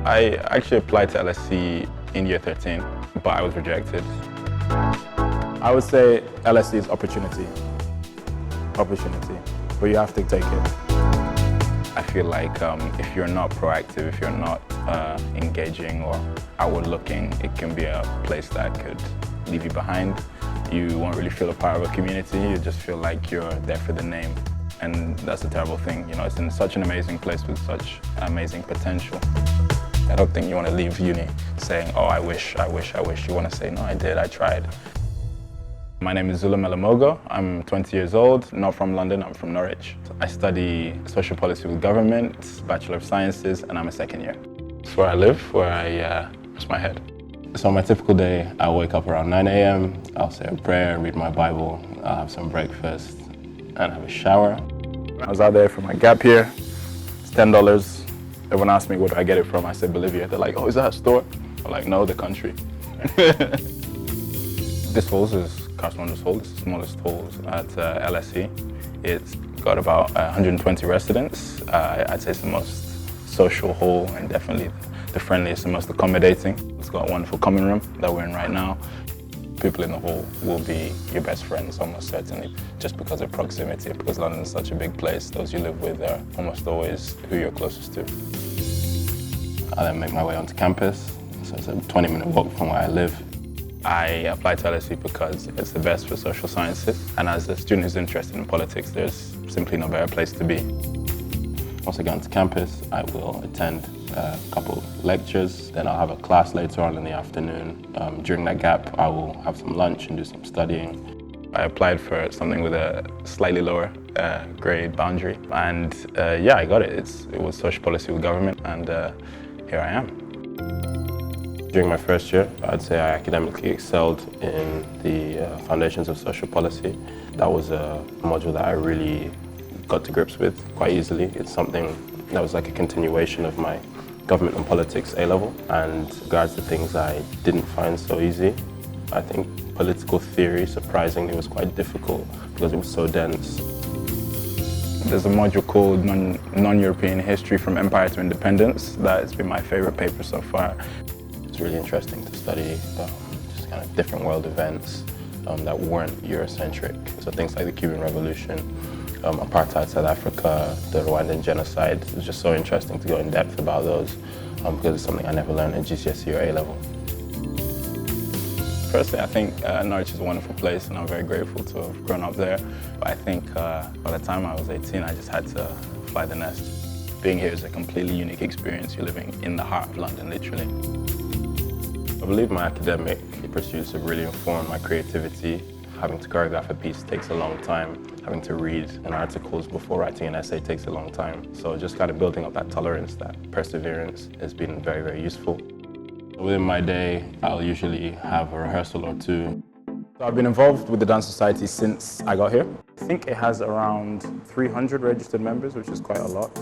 I actually applied to LSE in year 13, but I was rejected. I would say LSE is opportunity, but you have to take it. I feel like if you're not proactive, if you're not engaging or outward looking, it can be a place that could leave you behind. You won't really feel a part of a community, you just feel like you're there for the name. And that's a terrible thing. You know, it's in such an amazing place with such amazing potential. I don't think you want to leave uni saying, oh, I wish. You want to say, no, I did, I tried. My name is Zula Melamogo. I'm 20 years old, not from London, I'm from Norwich. I study social policy with government, Bachelor of Sciences, and I'm a second year. It's where I live, where I rest my head. So on my typical day, I wake up around 9 a.m, I'll say a prayer, read my Bible, I'll have some breakfast, and have a shower. I was out there for my gap year. It's $10. Everyone asked me, where do I get it from? I said, Bolivia. They're like, oh, is that a store? I'm like, no, the country. This hall is Carlson's Hall. It's the smallest hall at LSE. It's got about 120 residents. I'd say it's the most social hall and definitely the friendliest and most accommodating. It's got a wonderful common room that we're in right now. People in the hall will be your best friends, almost certainly, just because of proximity. Because London's such a big place, those you live with are almost always who you're closest to. I then make my way onto campus, so it's a 20-minute walk from where I live. I applied to LSE because it's the best for social sciences, and as a student who's interested in politics, there's simply no better place to be. Once I get onto campus, I will attend a couple of lectures, then I'll have a class later on in the afternoon. During that gap, I will have some lunch and do some studying. I applied for something with a slightly lower grade boundary, and yeah, I got it. It was social policy with government, and here I am. During my first year, I'd say I academically excelled in the foundations of social policy. That was a module that I really got to grips with quite easily. It's something that was like a continuation of my government and politics A-level, and in regards to things I didn't find so easy, I think political theory, surprisingly, was quite difficult because it was so dense. There's a module called Non-European History from Empire to Independence. That's been my favorite paper so far. It's really interesting to study just kind of different world events that weren't Eurocentric. So things like the Cuban Revolution, apartheid South Africa, the Rwandan genocide. It was just so interesting to go in depth about those because it's something I never learned at GCSE or A-level. Firstly, I think Norwich is a wonderful place and I'm very grateful to have grown up there. But I think by the time I was 18, I just had to fly the nest. Being here is a completely unique experience. You're living in the heart of London, literally. I believe my academic pursuits have really informed my creativity. Having to choreograph a piece takes a long time. Having to read an article before writing an essay takes a long time. So just kind of building up that tolerance, that perseverance has been very, very useful. Within my day, I'll usually have a rehearsal or two. So I've been involved with the Dance Society since I got here. I think it has around 300 registered members, which is quite a lot.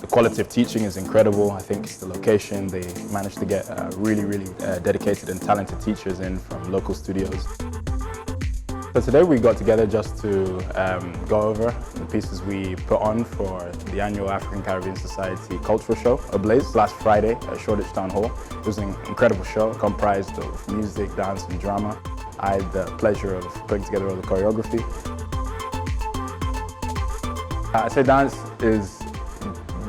The quality of teaching is incredible. I think it's the location. They managed to get really, really dedicated and talented teachers in from local studios. So today we got together just to go over the pieces we put on for the annual African Caribbean Society Cultural Show, Ablaze, last Friday at Shoreditch Town Hall. It was an incredible show comprised of music, dance and drama. I had the pleasure of putting together all the choreography. I'd say dance is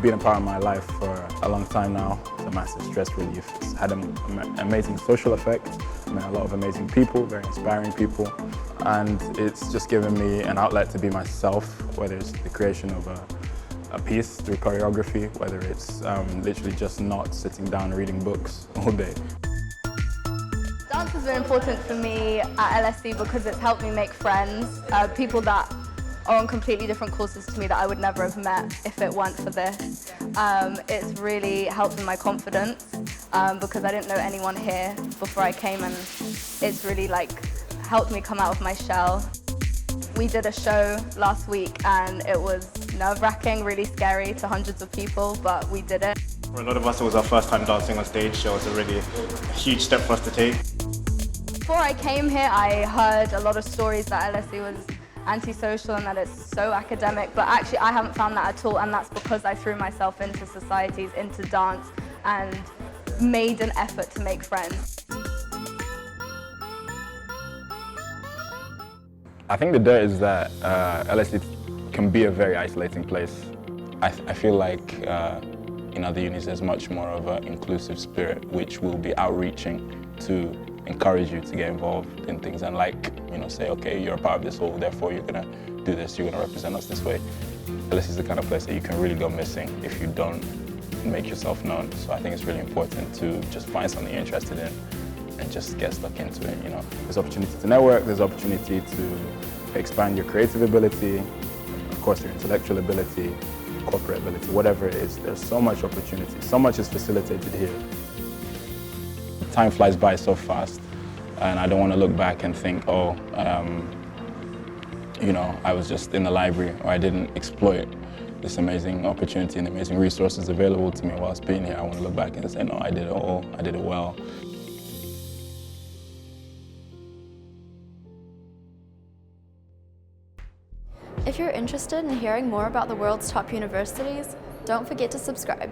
been a part of my life for a long time now. It's a massive stress relief. It's had an amazing social effect. I met a lot of amazing people, very inspiring people. And it's just given me an outlet to be myself, whether it's the creation of a piece through choreography, whether it's literally just not sitting down and reading books all day. Dance has been important for me at LSE because it's helped me make friends, people that are on completely different courses to me that I would never have met if it weren't for this. It's really helped with my confidence because I didn't know anyone here before I came, and it's really helped me come out of my shell. We did a show last week and it was nerve-wracking, really scary to hundreds of people, but we did it. For a lot of us, it was our first time dancing on stage, so it was a really huge step for us to take. Before I came here, I heard a lot of stories that LSE was antisocial and that it's so academic, but actually I haven't found that at all, and that's because I threw myself into societies, into dance, and made an effort to make friends. I think the dirt is that LSE can be a very isolating place. I feel like in other unis there's much more of an inclusive spirit which will be outreaching to encourage you to get involved in things and say, okay, you're a part of this whole, therefore you're gonna do this, you're gonna represent us this way. LSE is the kind of place that you can really go missing if you don't make yourself known. So I think it's really important to just find something you're interested in and just get stuck into it, There's opportunity to network, there's opportunity to expand your creative ability, of course your intellectual ability, corporate ability, whatever it is. There's so much opportunity, so much is facilitated here. Time flies by so fast, and I don't want to look back and think, oh, I was just in the library, or I didn't exploit this amazing opportunity and amazing resources available to me whilst being here. I want to look back and say, no, I did it all, I did it well. If you're interested in hearing more about the world's top universities, don't forget to subscribe.